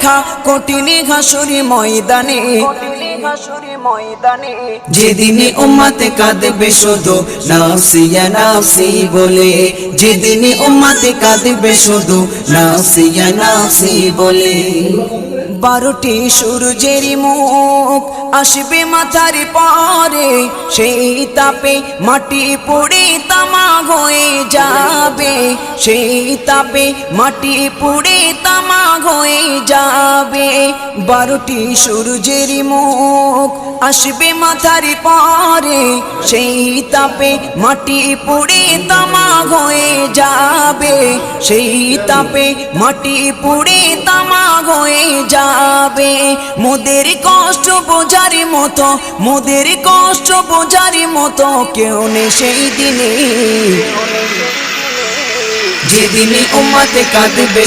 দেখা কঠিন হাসুরি ময়দানে, যেদিনে উম্মতে কাঁদবে শুধু নাফসি ইয়া নাফসি বলে, যেদিনে উম্মতে কাঁদবে শুধু নাফসি ইয়া নাফসি বলে। 12টি সূর্যের মুখ আসবে মাথার পরে, সেই তাপে মাটি পুড়ে তামা হয়ে যাবে, সেই তাপে মাটি পুড়ে তামা হয়ে যাবে। 12টি সূর্যের মুখ আসবে মাথার পরে, সেই তাপে মাটি পুড়ে তামা হয়ে যাবে, সেই তাপে মাটি পুড়ে তামা হয়ে যাবে। মোদের কষ্ট বোঝার মতো, মোদের কষ্ট বোঝার মতো কেউ নেই সেই দিনে, যেদিনে উম্মতে কাঁদবে